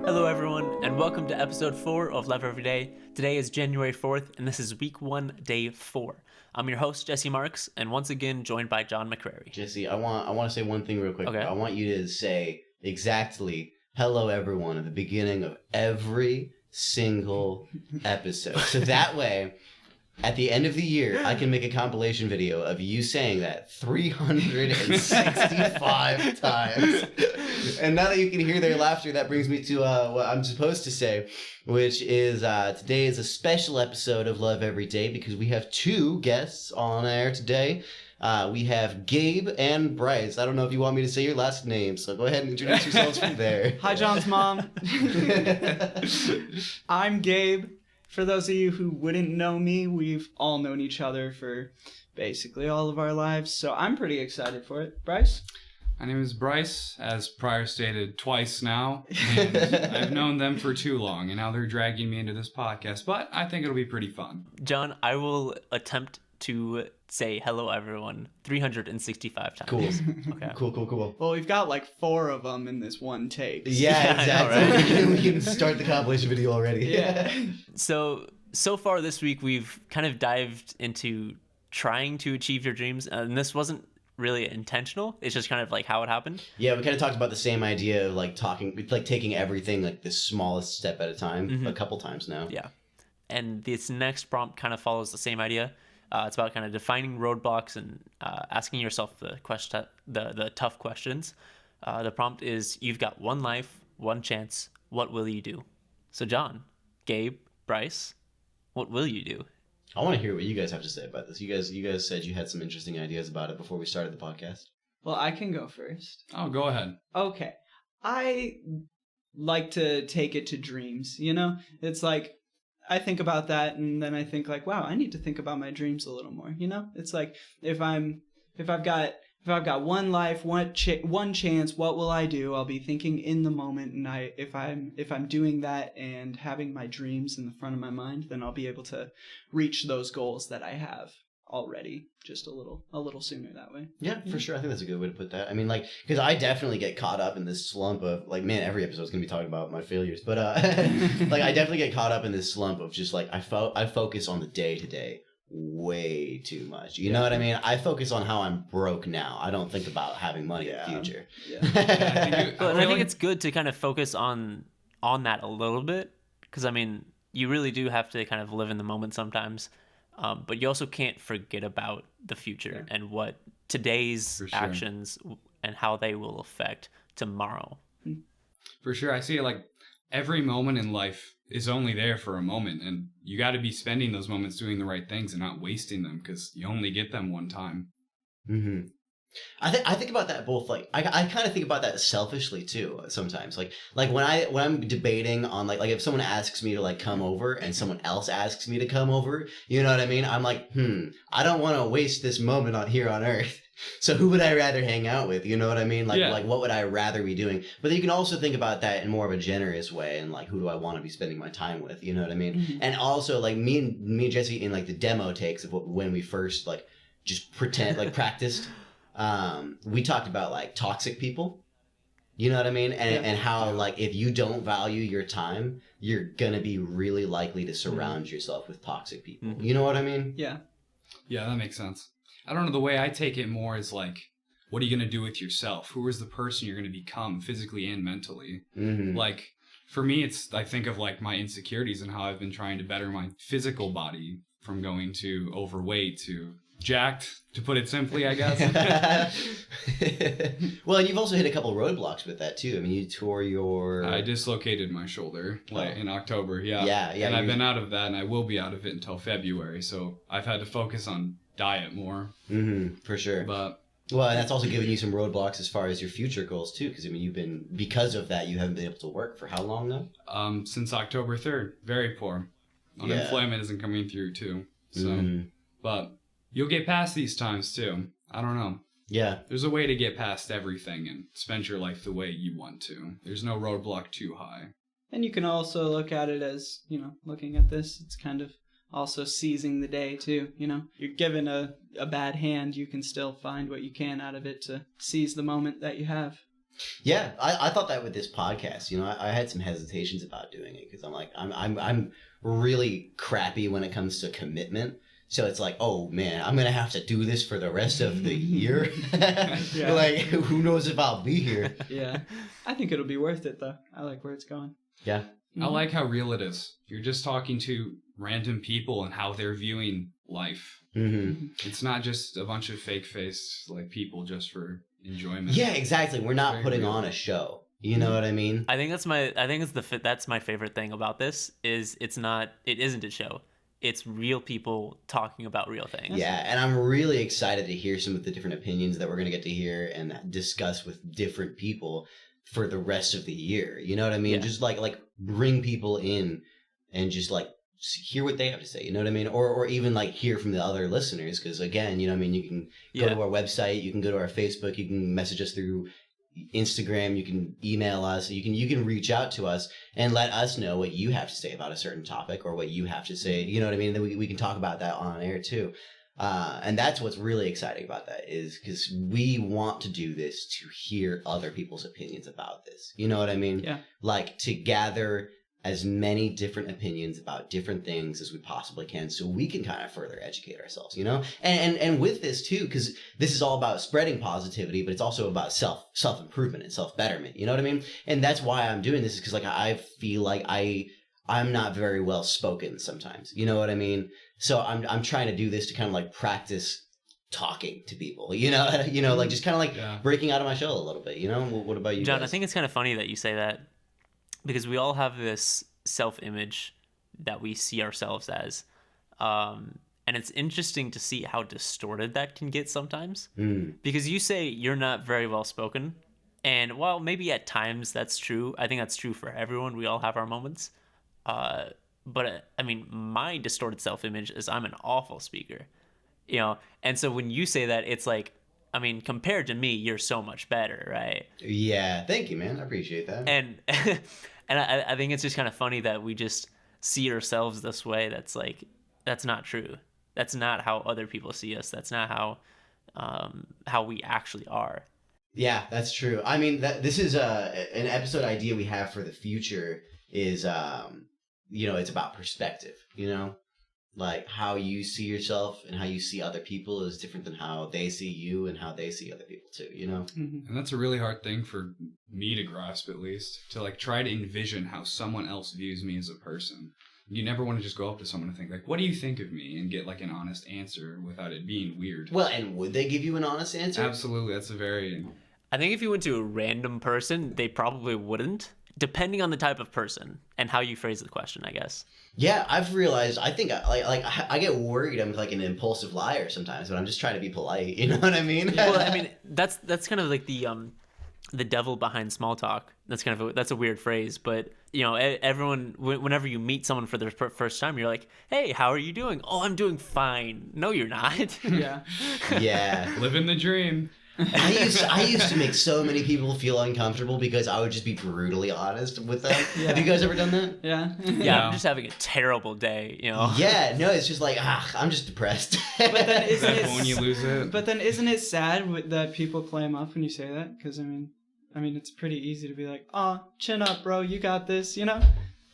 Hello everyone, and welcome to episode 4 of Live Every Day. Today is January 4th, and this is week 1, day 4. I'm your host, Jesse Marks, and once again joined by John McCrary. Jesse, I want to say one thing real quick. Okay. I want you to say exactly hello everyone at the beginning of every single episode. So that way, at the end of the year, I can make a compilation video of you saying that 365 times. And now that you can hear their laughter, that brings me to what I'm supposed to say, which is today is a special episode of Love Every Day because we have 2 guests on air today. We have Gabe and Bryce. I don't know if you want me to say your last name, so go ahead and introduce yourselves from there. Hi, John's mom. I'm Gabe. For those of you who wouldn't know me, we've all known each other for basically all of our lives, so I'm pretty excited for it. Bryce? My name is Bryce, as prior stated twice now, and I've known them for too long, and now they're dragging me into this podcast, but I think it'll be pretty fun. John, I will attempt to say hello everyone 365 times. Cool. Okay. Cool. Well, we've got like 4 of them in this one take. Yeah, exactly. I know, right? We can start the compilation video already. Yeah. So far this week, we've kind of dived into trying to achieve your dreams, and this wasn't really intentional. It's just kind of like how it happened. Yeah, we kind of talked about the same idea of taking everything like the smallest step at a time a couple times now. Yeah. And this next prompt kind of follows the same idea. It's about kind of defining roadblocks and asking yourself the tough questions. The prompt is, you've got one life, one chance. What will you do? So John, Gabe, Bryce, what will you do? I want to hear what you guys have to say about this. You guys said you had some interesting ideas about it before we started the podcast. Well, I can go first. Oh, go ahead. Okay. I like to take it to dreams, you know? It's like, I think about that, and then I think like, wow, I need to think about my dreams a little more, you know? It's like, if I've got one life, one chance, what will I do? I'll be thinking in the moment, and if I'm doing that and having my dreams in the front of my mind, then I'll be able to reach those goals that I have already just a little sooner that way. Yeah, for sure. I think that's a good way to put that. I mean, like, because I definitely get caught up in this slump of, like, man, every episode is going to be talking about my failures. But, like, I definitely get caught up in this slump of just, like, I focus on the day-to-day way too much. You know what I mean? I focus on how I'm broke now. I don't think about having money in the future. Yeah. I think it's good to kind of focus on that a little bit, because, I mean, you really do have to kind of live in the moment sometimes. But you also can't forget about the future and what today's actions and how they will affect tomorrow. For sure. I see it like every moment in life is only there for a moment, and you got to be spending those moments doing the right things and not wasting them, because you only get them one time. Mm-hmm. I think about that both, like, I kind of think about that selfishly too sometimes, like when I'm debating on like if someone asks me to like come over and someone else asks me to come over, you know what I mean? I'm like, I don't want to waste this moment here on Earth. So who would I rather hang out with? You know what I mean? Like what would I rather be doing? But then you can also think about that in more of a generous way, and like, who do I want to be spending my time with? You know what I mean? Mm-hmm. And also like me and Jesse in like the demo takes of when we first like just practiced. We talked about like toxic people, you know what I mean? And how like, if you don't value your time, you're going to be really likely to surround yourself with toxic people. Mm-hmm. You know what I mean? Yeah. Yeah, that makes sense. I don't know. The way I take it more is like, what are you going to do with yourself? Who is the person you're going to become physically and mentally? Mm-hmm. Like, for me, I think of like my insecurities and how I've been trying to better my physical body from going to overweight to jacked, to put it simply, I guess. Well, and you've also hit a couple roadblocks with that too. I mean, you tore your... I dislocated my shoulder in October, yeah. Yeah. And I've been out of that, and I will be out of it until February, so I've had to focus on diet more. Mm-hmm, for sure. But... Well, and that's also given you some roadblocks as far as your future goals too, because I mean, because of that, you haven't been able to work for how long now? Since October 3rd. Very poor. Unemployment isn't coming through too, so... But... You'll get past these times, too. I don't know. Yeah. There's a way to get past everything and spend your life the way you want to. There's no roadblock too high. And you can also look at it as, looking at this, it's kind of also seizing the day, too. You're given a bad hand, you can still find what you can out of it to seize the moment that you have. Yeah, I thought that with this podcast. I had some hesitations about doing it because I'm like, I'm really crappy when it comes to commitment. So it's like, oh man, I'm gonna have to do this for the rest of the year. Yeah. Like, who knows if I'll be here? Yeah. I think it'll be worth it though. I like where it's going. Yeah. I like how real it is. You're just talking to random people and how they're viewing life. Mm-hmm. It's not just a bunch of fake-faced like people just for enjoyment. Yeah, exactly. We're not Very putting real. on a show. You know what I mean? I think that's my favorite thing about this is it isn't a show. It's real people talking about real things. Yeah, and I'm really excited to hear some of the different opinions that we're going to get to hear and discuss with different people for the rest of the year. You know what I mean? Yeah. Just like bring people in and just like hear what they have to say. You know what I mean? Or even like hear from the other listeners, because again, you know what I mean, you can go to our website, you can go to our Facebook, you can message us through Instagram, you can email us, you can reach out to us and let us know what you have to say about a certain topic or what you have to say. You know what I mean? Then we can talk about that on air too. And that's what's really exciting about that is because we want to do this to hear other people's opinions about this. You know what I mean? Yeah. Like to gather as many different opinions about different things as we possibly can so we can kind of further educate ourselves, you know? And with this too, because this is all about spreading positivity, but it's also about self-improvement and self-betterment, you know what I mean? And that's why I'm doing this is because like I feel like I'm not very well spoken sometimes, you know what I mean? So I'm trying to do this to kind of like practice talking to people, you know, like just kind of like breaking out of my shell a little bit, you know? What about you, John, guys? I think it's kind of funny that you say that because we all have this self-image that we see ourselves as. And it's interesting to see how distorted that can get sometimes. Because you say you're not very well spoken. And while maybe at times that's true, I think that's true for everyone. We all have our moments. But I mean, my distorted self-image is I'm an awful speaker, you know? And so when you say that, it's like, I mean, compared to me, you're so much better, right? Yeah, thank you, man. I appreciate that. And I think it's just kind of funny that we just see ourselves this way. That's like, that's not true. That's not how other people see us. That's not how we actually are. Yeah, that's true. I mean, this is an episode idea we have for the future is, it's about perspective, you know? Like how you see yourself and how you see other people is different than how they see you and how they see other people too, you know? Mm-hmm. And that's a really hard thing for me to grasp, at least, to like try to envision how someone else views me as a person. You never want to just go up to someone and think like, what do you think of me? And get like an honest answer without it being weird. Well, and would they give you an honest answer? Absolutely. That's a very... I think if you went to a random person, they probably wouldn't, depending on the type of person and how you phrase the question, I guess. Yeah, I've realized. I think I get worried. I'm like an impulsive liar sometimes, but I'm just trying to be polite. You know what I mean? Well, I mean that's kind of like the devil behind small talk. That's kind of that's a weird phrase, but you know, everyone whenever you meet someone for the first time, you're like, "Hey, how are you doing?" "Oh, I'm doing fine." No, you're not. Yeah. Yeah. Living the dream. I used to make so many people feel uncomfortable because I would just be brutally honest with them. Yeah. Have you guys ever done that? Yeah. Yeah, I'm just having a terrible day, you know. Yeah, no, it's just like, I'm just depressed. But then isn't That when you lose it. But then isn't it sad that people play them up when you say that? Because I mean, it's pretty easy to be like, "Oh, chin up, bro, you got this," you know?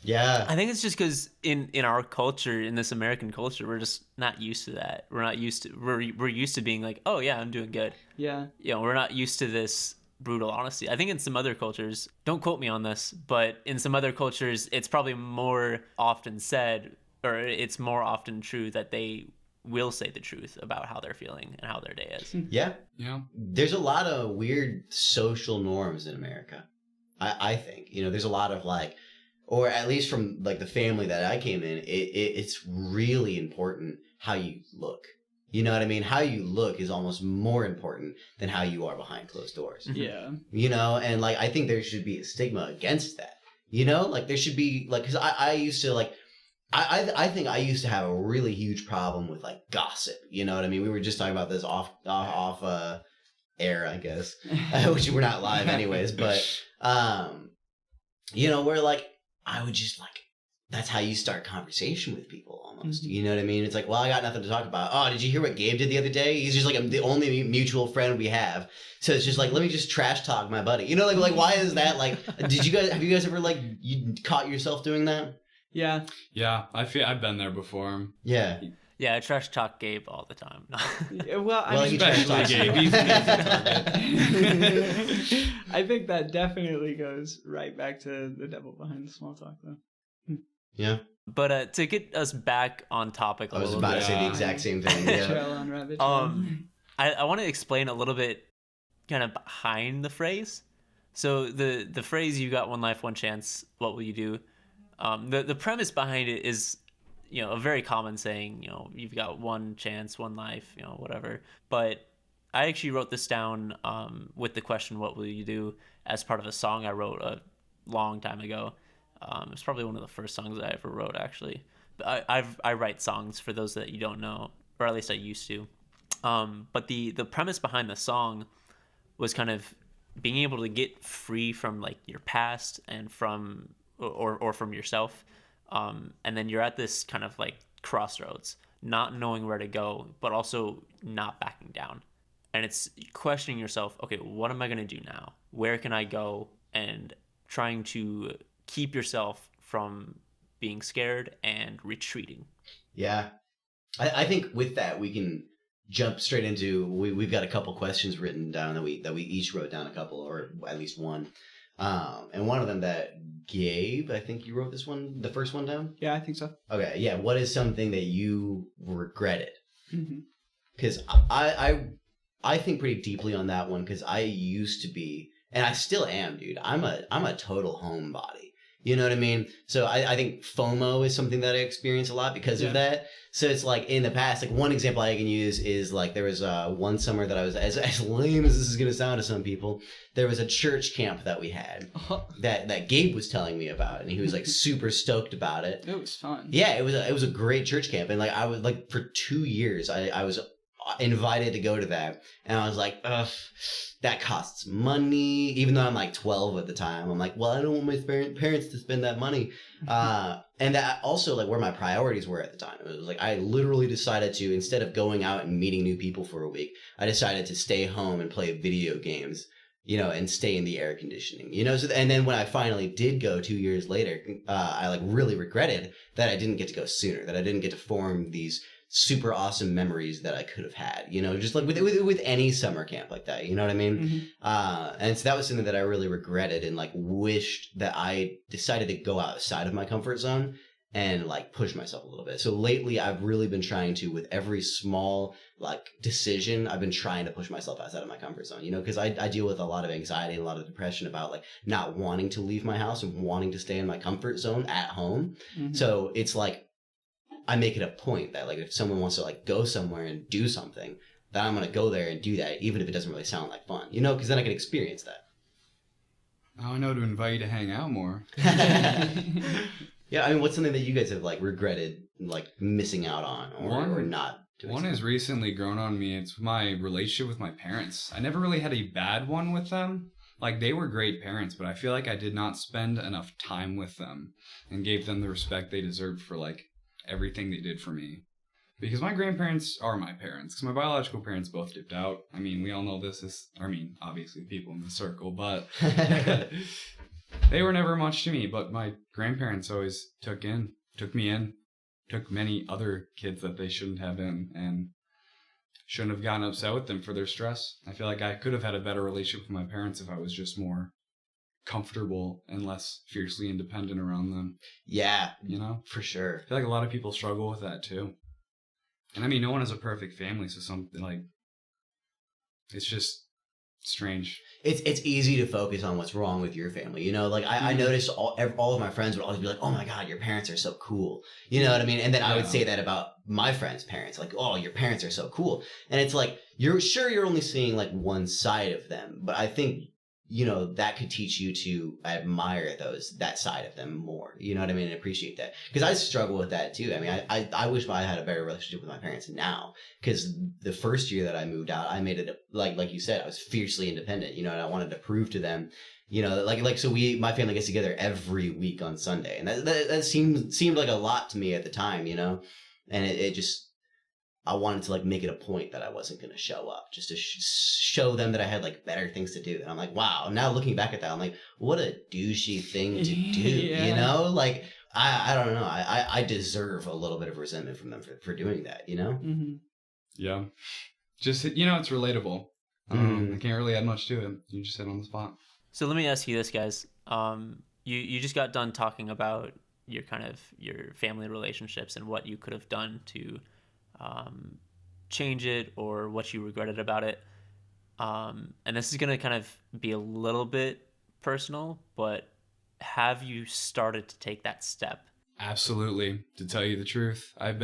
Yeah. I think it's just because in our culture, in this American culture, we're just not used to that. We're used to being like, "Oh yeah, I'm doing good." Yeah. You know, we're not used to this brutal honesty. I think in some other cultures, don't quote me on this, but in some other cultures, it's probably more often said, or it's more often true that they will say the truth about how they're feeling and how their day is. Yeah. Yeah. There's a lot of weird social norms in America. I think, there's a lot of like, or at least from like the family that I came in, it's really important how you look. You know what I mean? How you look is almost more important than how you are behind closed doors. Yeah. And like, I think there should be a stigma against that, like there should be like, cause I used to like, I think I used to have a really huge problem with like gossip. You know what I mean? We were just talking about this off air, I guess, which we're not live anyways, but, where like, I would just like that's how you start conversation with people almost. You know what I mean? It's like, well, I got nothing to talk about. Oh, did you hear what Gabe did the other day? He's just like, I'm the only mutual friend we have. So it's just like, let me just trash talk my buddy. You know, like why is that? Like, have you guys ever like you caught yourself doing that? Yeah. Yeah, I've been there before. Yeah. Yeah, I trash talk Gabe all the time. Well, I mean, he trash talks Gabe. He's an easy target. I think that definitely goes right back to the devil behind the small talk, though. Yeah. But to get us back on topic a I was little about bit, to say the exact same thing. Yeah. Trail on rabbit trail. I want to explain a little bit kind of behind the phrase. So the phrase "you got one life, one chance, what will you do?" The premise behind it is, you know, a very common saying. You know, you've got one chance, one life, you know, whatever. But I actually wrote this down with the question "what will you do?" as part of a song I wrote a long time ago. It's probably one of the first songs I ever wrote, actually. But I write songs, for those that you don't know, or at least I used to. But the premise behind the song was kind of being able to get free from like your past and from or from yourself, and then you're at this kind of like crossroads, not knowing where to go, but also not backing down. And it's questioning yourself, okay, what am I going to do now? Where can I go? And trying to keep yourself from being scared and retreating. Yeah. I think with that, we can jump straight into, we've got a couple questions written down that we each wrote down a couple, or at least one. And one of them that Gabe, I think you wrote this one, the first one down? Yeah, I think so. Okay. Yeah. What is something that you regretted? Mm-hmm. Because I think pretty deeply on that one, because I used to be, and I still am, dude. I'm a total homebody. You know what I mean? So I think FOMO is something that I experience a lot because of that. So it's like in the past, like one example I can use is like there was one summer that I was, as lame as this is going to sound to some people, there was a church camp that we had that Gabe was telling me about, and he was like super stoked about it. It was fun. Yeah, it was a great church camp, and like I was like for 2 years I was invited to go to that, and I was like, ugh, that costs money. Even though I'm like 12 at the time, I'm like, well, I don't want my parents to spend that money. And that also like where my priorities were at the time. It was like I literally decided to, instead of going out and meeting new people for a week, I decided to stay home and play video games, you know, and stay in the air conditioning, you know. So and then when I finally did go 2 years later, I like really regretted that I didn't get to go sooner, that I didn't get to form these super awesome memories that I could have had, you know, just like with any summer camp like that, you know what I mean? Mm-hmm. And so that was something that I really regretted and like wished that I decided to go outside of my comfort zone and like push myself a little bit. So lately I've really been trying to, with every small like decision, I've been trying to push myself outside of my comfort zone, you know, because I deal with a lot of anxiety and a lot of depression about like not wanting to leave my house and wanting to stay in my comfort zone at home. Mm-hmm. So it's like, I make it a point that like if someone wants to like go somewhere and do something, that I'm going to go there and do that, even if it doesn't really sound like fun, you know, because then I can experience that. Now I know to invite you to hang out more. Yeah, I mean, what's something that you guys have like regretted like missing out on or not doing? One has recently grown on me. It's my relationship with my parents. I never really had a bad one with them. Like, they were great parents, but I feel like I did not spend enough time with them and gave them the respect they deserved for like everything they did for me. Because my grandparents are my parents, because my biological parents both dipped out. I mean, we all know this is, I mean, obviously people in the circle, but they were never much to me. But my grandparents always took me in, took many other kids that they shouldn't have in, and shouldn't have gotten upset with them for their stress. I feel like I could have had a better relationship with my parents if I was just more comfortable and less fiercely independent around them. Yeah, you know, for sure. I feel like a lot of people struggle with that too. And I mean, no one has a perfect family, so something like it's just strange. It's easy to focus on what's wrong with your family, you know. Like I noticed all of my friends would always be like, "Oh my God, your parents are so cool," you know what I mean? And then I would say that about my friends' parents, like, "Oh, your parents are so cool," and it's like you're only seeing like one side of them, but I think, you know, that could teach you to admire that side of them more. You know what I mean? And appreciate that. Because I struggle with that too. I mean, I wish I had a better relationship with my parents now. Because the first year that I moved out, I made it, like you said, I was fiercely independent, you know, and I wanted to prove to them You know, so my family gets together every week on Sunday, and that seemed like a lot to me at the time, you know, and it just, I wanted to like make it a point that I wasn't going to show up, just to show them that I had like better things to do. And I'm like, wow. Now looking back at that, I'm like, what a douchey thing to do, Yeah. you know? Like, I don't know. I deserve a little bit of resentment from them for doing that, you know? Mm-hmm. Yeah. Just, you know, it's relatable. I don't know. I can't really add much to it. You just hit on the spot. So let me ask you this, guys. You just got done talking about your family relationships and what you could have done to change it, or what you regretted about it. And this is going to kind of be a little bit personal, but have you started to take that step? Absolutely. To tell you the truth, I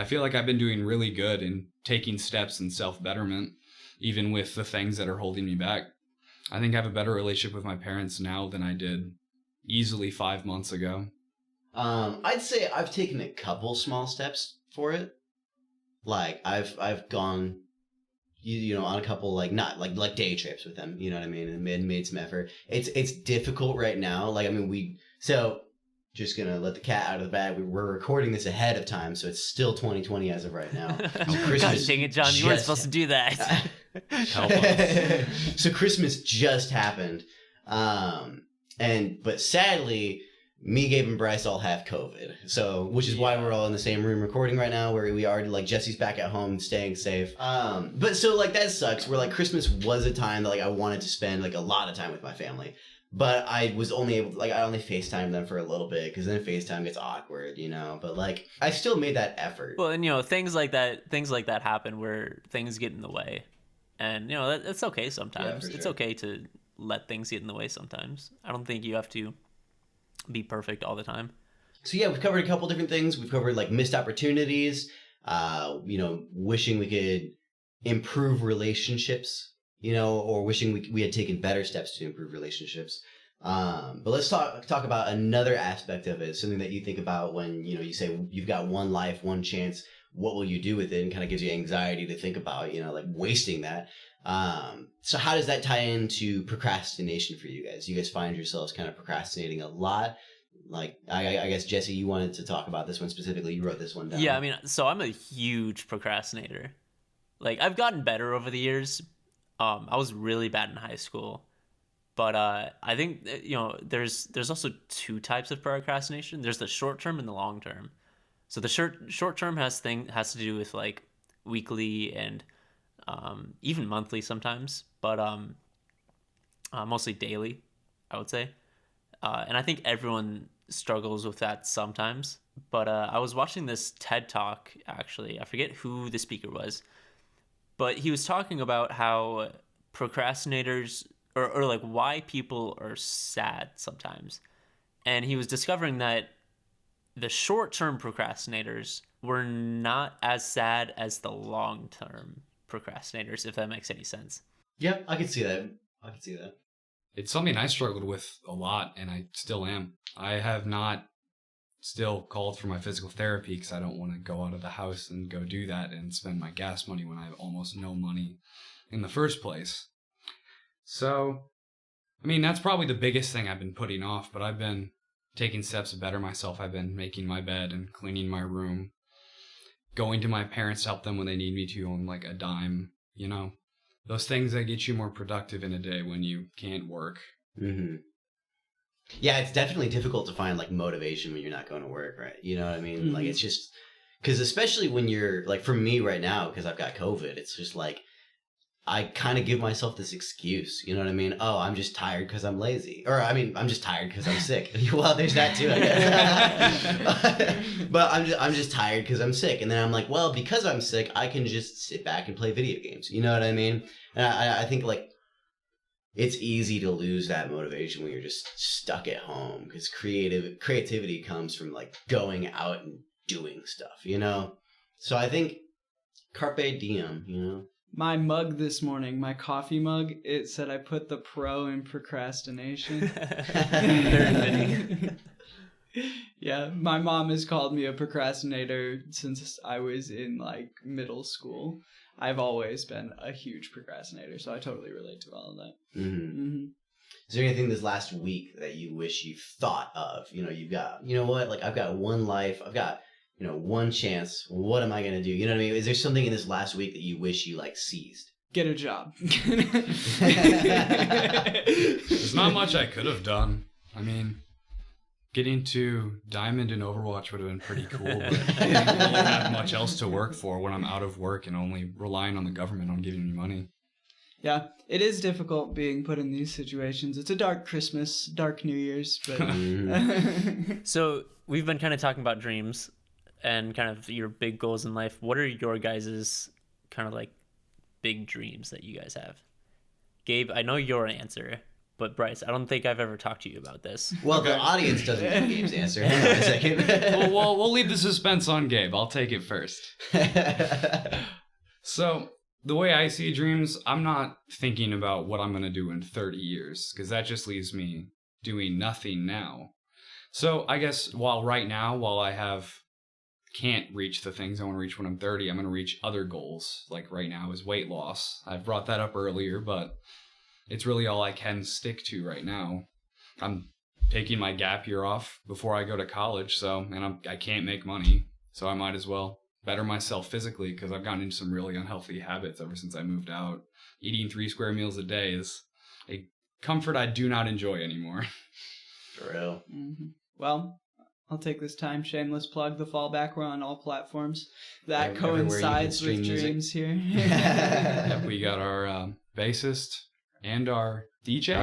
feel like I've been doing really good in taking steps in self-betterment, even with the things that are holding me back. I think I have a better relationship with my parents now than I did easily 5 months ago. I'd say I've taken a couple small steps for it. Like I've gone, you know, on a couple like not like day trips with them, you know what I mean, and made some effort. It's difficult right now. Like, I mean, just gonna let the cat out of the bag. We're recording this ahead of time, so it's still 2020 as of right now. So Gosh dang it, John, you weren't supposed to do that. Help us. So Christmas just happened, but sadly, me, Gabe, and Bryce all have COVID. So, which is why we're all in the same room recording right now, where we are, like, Jesse's back at home staying safe. But so, like, that sucks. Where, like, Christmas was a time that, like, I wanted to spend, like, a lot of time with my family. But I was only able to, like, I only FaceTimed them for a little bit, because then FaceTime gets awkward, you know? But, like, I still made that effort. Well, and, you know, things like that happen where things get in the way. And, you know, that's okay sometimes. Yeah, for It's sure. okay to let things get in the way sometimes. I don't think you have to be perfect all the time. So yeah, we've covered a couple different things. We've covered like missed opportunities, you know, wishing we could improve relationships, you know, or wishing we had taken better steps to improve relationships. But let's talk about another aspect of it, something that you think about when, you know, you say you've got one life, one chance, what will you do with it? And kind of gives you anxiety to think about, you know, like wasting that. So how does that tie into procrastination for you guys? You guys find yourselves kind of procrastinating a lot? Like, I guess, Jesse, you wanted to talk about this one specifically. You wrote this one down. Yeah, I mean, so I'm a huge procrastinator. Like, I've gotten better over the years. I was really bad in high school. But I think, you know, there's also two types of procrastination. There's the short term and the long term. So the short term has to do with, like, weekly and even monthly sometimes, but mostly daily, I would say. And I think everyone struggles with that sometimes. But I was watching this TED Talk, actually. I forget who the speaker was. But he was talking about how procrastinators, or like why people are sad sometimes. And he was discovering that the short-term procrastinators were not as sad as the long-term procrastinators, if that makes any sense. Yeah, I can see that. It's something I struggled with a lot, and I still am. I have not still called for my physical therapy because I don't want to go out of the house and go do that and spend my gas money when I have almost no money in the first place. So, I mean, that's probably the biggest thing I've been putting off, but I've been taking steps to better myself. I've been making my bed and cleaning my room, going to my parents to help them when they need me to on like a dime, you know, those things that get you more productive in a day when you can't work. Mm-hmm. Yeah, it's definitely difficult to find like motivation when you're not going to work, right? You know what I mean? Mm-hmm. Like, it's just because especially when you're like, for me right now, because I've got COVID, it's just like I kind of give myself this excuse. You know what I mean? Oh, I'm just tired because I'm lazy, or I mean, I'm just tired because I'm sick. Well, there's that too, I guess. But I'm just tired because I'm sick, and then I'm like, well, because I'm sick, I can just sit back and play video games. You know what I mean? And I think like it's easy to lose that motivation when you're just stuck at home, because creativity comes from like going out and doing stuff, you know? So I think carpe diem, you know? My mug this morning, my coffee mug, it said I put the pro in procrastination. Very fitting. Yeah, my mom has called me a procrastinator since I was in like middle school. I've always been a huge procrastinator, so I totally relate to all of that. Mm-hmm. Mm-hmm. Is there anything this last week that you wish you thought of? You've got, you know what, like I've got one life, I've got, one chance. What am I gonna do? You know what I mean? Is there something in this last week that you wish you like seized? Get a job. There's not much I could have done. I mean, getting to Diamond in Overwatch would have been pretty cool, but I don't really have much else to work for when I'm out of work and only relying on the government on giving me money. Yeah, it is difficult being put in these situations. It's a dark Christmas, dark New Year's, but So we've been kind of talking about dreams and kind of your big goals in life. What are your guys' kind of like big dreams that you guys have? Gabe, I know your answer, but Bryce, I don't think I've ever talked to you about this. Well, the audience doesn't know Gabe's answer. Hang on a second. We'll leave the suspense on Gabe. I'll take it first. So, the way I see dreams, I'm not thinking about what I'm going to do in 30 years, because that just leaves me doing nothing now. So, I guess while I can't reach the things I want to reach when I'm 30, I'm going to reach other goals. Like right now is weight loss. I've brought that up earlier, but it's really all I can stick to right now. I'm taking my gap year off before I go to college, and I can't make money, so I might as well better myself physically, because I've gotten into some really unhealthy habits ever since I moved out. Eating 3 square meals a day is a comfort I do not enjoy anymore. For real. Mm-hmm. Well, I'll take this time, shameless plug, the fallback. We're on all platforms. That coincides with dreams here. Yep, we got our bassist and our DJ.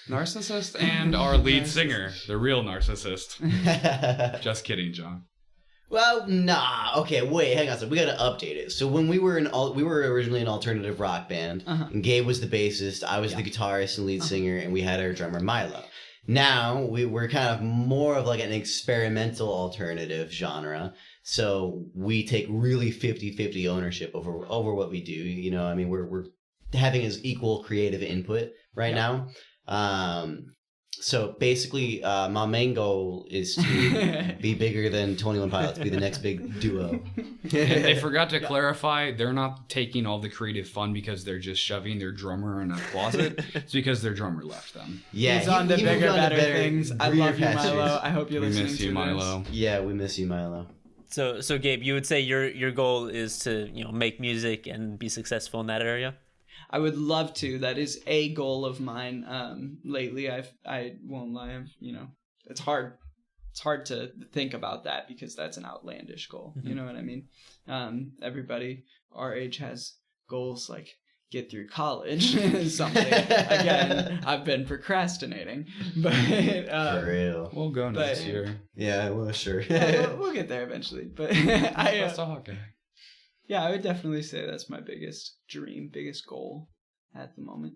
Narcissist and our lead singer, the real narcissist. Just kidding, John. Well, nah. Okay, wait, hang on. So we gotta update it. So when we were we were originally an alternative rock band, and Gabe was the bassist, I was the guitarist and lead singer, and we had our drummer Milo. Now we're kind of more of like an experimental alternative genre. So we take really 50-50 ownership over what we do. I mean, we're having as equal creative input right now. So basically, my main goal is to be bigger than 21 Pilots, be the next big duo. And they forgot to clarify, they're not taking all the creative fun because they're just shoving their drummer in a closet. It's because their drummer left them. Yeah, he's on to bigger, better things. I love you, Milo. I hope you're listening to this. We miss you, Milo. Yeah, we miss you, Milo. So Gabe, you would say your goal is to make music and be successful in that area? I would love to. That is a goal of mine. Lately, I won't lie. It's hard. It's hard to think about that because that's an outlandish goal. Mm-hmm. You know what I mean? Everybody our age has goals like get through college, something. Again, I've been procrastinating, but for real. We'll go next year. Yeah, well, sure. We'll get there eventually. But yeah, I would definitely say that's my biggest dream, biggest goal at the moment.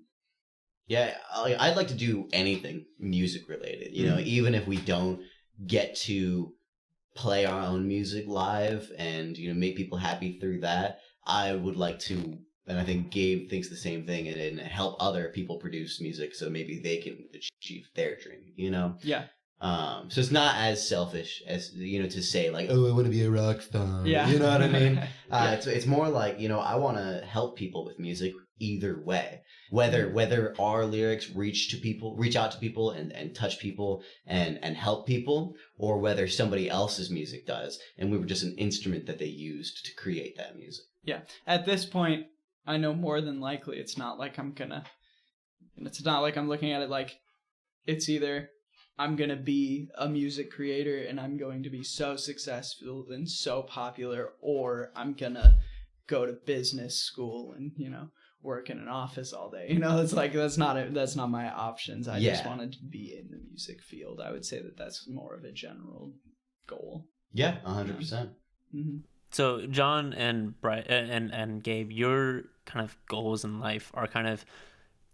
Yeah, I'd like to do anything music related, even if we don't get to play our own music live and, make people happy through that. I would like to, and I think Gabe thinks the same thing, and help other people produce music so maybe they can achieve their dream, Yeah. So it's not as selfish as, to say like, oh, I want to be a rock star. Yeah. You know what I mean? It's more like, I want to help people with music either way, whether our lyrics reach out to people and touch people and help people, or whether somebody else's music does. And we were just an instrument that they used to create that music. Yeah. At this point, I know more than likely it's not like I'm looking at it like it's either I'm going to be a music creator and I'm going to be so successful and so popular, or I'm going to go to business school and, work in an office all day. It's like, that's not my options. I just wanted to be in the music field. I would say that that's more of a general goal. Yeah, 100%. Mm-hmm. So John and and Gabe, your kind of goals in life are kind of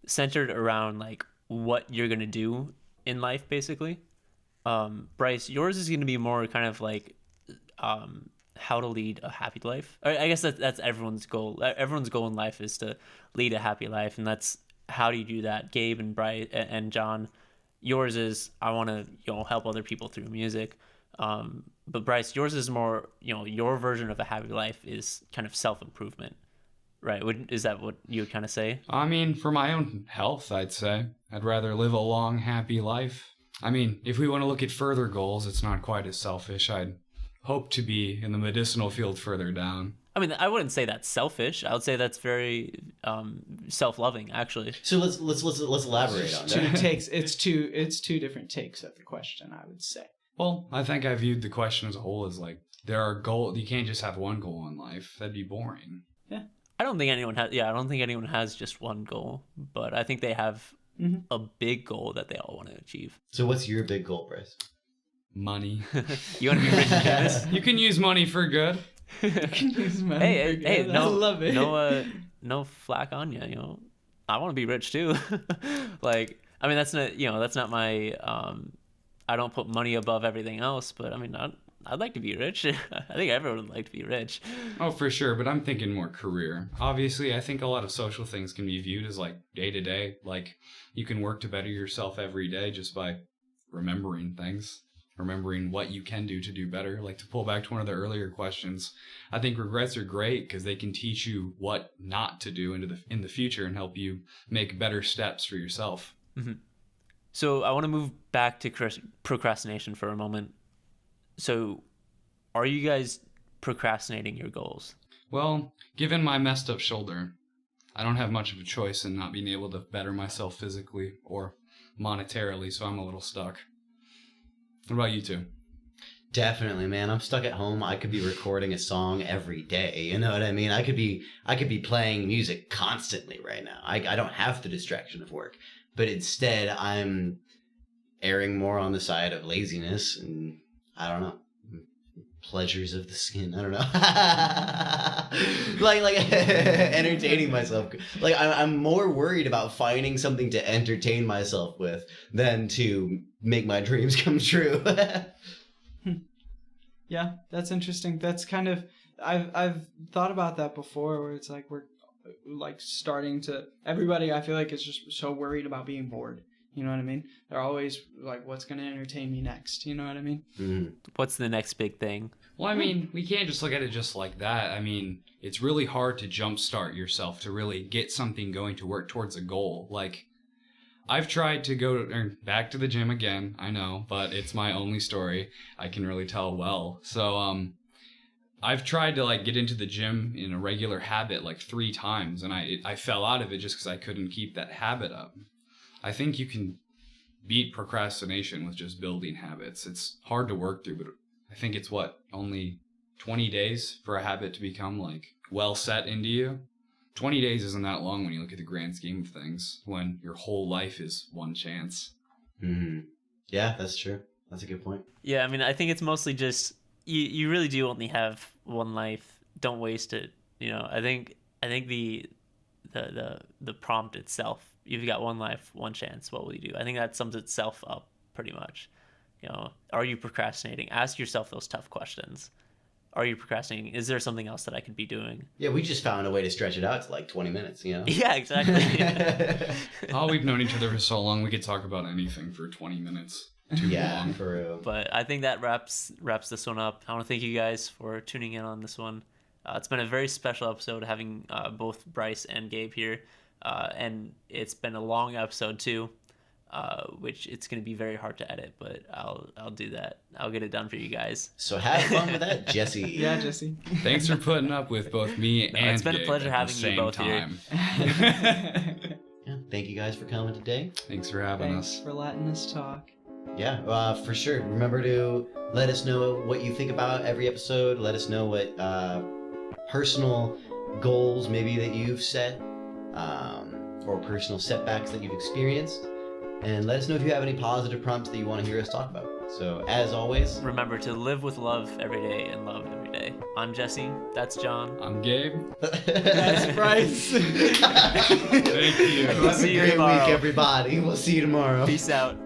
centered around like what you're going to do in life, basically. Bryce, yours is going to be more kind of like how to lead a happy life. I guess that's everyone's goal. Everyone's goal in life is to lead a happy life, and that's how do you do that. Gabe and Bryce and John, yours is I want to help other people through music. But Bryce, yours is more your version of a happy life is kind of self-improvement. Right. Is that what you would kind of say? I mean, for my own health, I'd say I'd rather live a long, happy life. I mean, if we want to look at further goals, it's not quite as selfish. I'd hope to be in the medicinal field further down. I mean, I wouldn't say that's selfish. I would say that's very self-loving, actually. So let's elaborate on Two that. takes. It's two different takes at the question, I would say. Well, I think I viewed the question as a whole as like, there are goals. You can't just have one goal in life. That'd be boring. I don't think anyone has. Yeah, I don't think anyone has just one goal, but I think they have a big goal that they all want to achieve. So what's your big goal, Bryce? Money. You want to be rich and famous? You can use money for good. Hey, I no, love it. no flack on you. You know, I want to be rich too. Like, I mean, that's not my. I don't put money above everything else, but I mean, I'd like to be rich. I think everyone would like to be rich. Oh, for sure, but I'm thinking more career. Obviously, I think a lot of social things can be viewed as like day to day. Like, you can work to better yourself every day just by remembering things, remembering what you can do to do better. Like, to pull back to one of the earlier questions, I think regrets are great because they can teach you what not to do in the future and help you make better steps for yourself. Mm-hmm. So I want to move back to procrastination for a moment. So, are you guys procrastinating your goals? Well, given my messed up shoulder, I don't have much of a choice in not being able to better myself physically or monetarily, so I'm a little stuck. What about you two? Definitely, man. I'm stuck at home. I could be recording a song every day. You know what I mean? I could be playing music constantly right now. I don't have the distraction of work, but instead I'm erring more on the side of laziness and I don't know, pleasures of the skin. I don't know, like entertaining myself. Like I'm more worried about finding something to entertain myself with than to make my dreams come true. Yeah, that's interesting. That's kind of I've thought about that before, where it's like we're like starting to everybody. I feel like is just so worried about being bored. You know what I mean? They're always like, what's going to entertain me next? You know what I mean? Mm. What's the next big thing? Well, I mean, we can't just look at it just like that. I mean, it's really hard to jumpstart yourself to really get something going to work towards a goal. Like, I've tried to go back to the gym again, I know, but it's my only story. I can really tell well. So, I've tried to like get into the gym in a regular habit like 3 times, and I fell out of it just because I couldn't keep that habit up. I think you can beat procrastination with just building habits. It's hard to work through, but I think it's only 20 days for a habit to become like well set into you. 20 days isn't that long when you look at the grand scheme of things, when your whole life is one chance. Mm-hmm. Yeah, that's true. That's a good point. Yeah, I mean, I think it's mostly just you really do only have one life. Don't waste it. You know, I think the prompt itself. You've got one life, one chance. What will you do? I think that sums itself up pretty much. You know, are you procrastinating? Ask yourself those tough questions. Are you procrastinating? Is there something else that I could be doing? Yeah, we just found a way to stretch it out to like 20 minutes, you know? Yeah, exactly. Oh, we've known each other for so long, we could talk about anything for 20 minutes. Too long. For real. But I think that wraps this one up. I want to thank you guys for tuning in on this one. It's been a very special episode having both Bryce and Gabe here. And it's been a long episode too, which it's going to be very hard to edit, but I'll do that. I'll get it done for you guys. So have fun with that, Jesse. Yeah, Jesse. Thanks for putting up with both me and it's been a Gabe pleasure at the having you same both time. here. Yeah, thank you guys for coming today. Thanks for having Thanks us. for letting us talk. Yeah, for sure. Remember to let us know what you think about every episode. Let us know what personal goals maybe that you've set, or personal setbacks that you've experienced. And let us know if you have any positive prompts that you want to hear us talk about. So, as always, Remember to live with love every day and love every day. I'm Jesse. That's John. I'm Gabe. That's Bryce. Thank you. Have We'll see a you great tomorrow. week, everybody. We'll see you tomorrow. Peace out.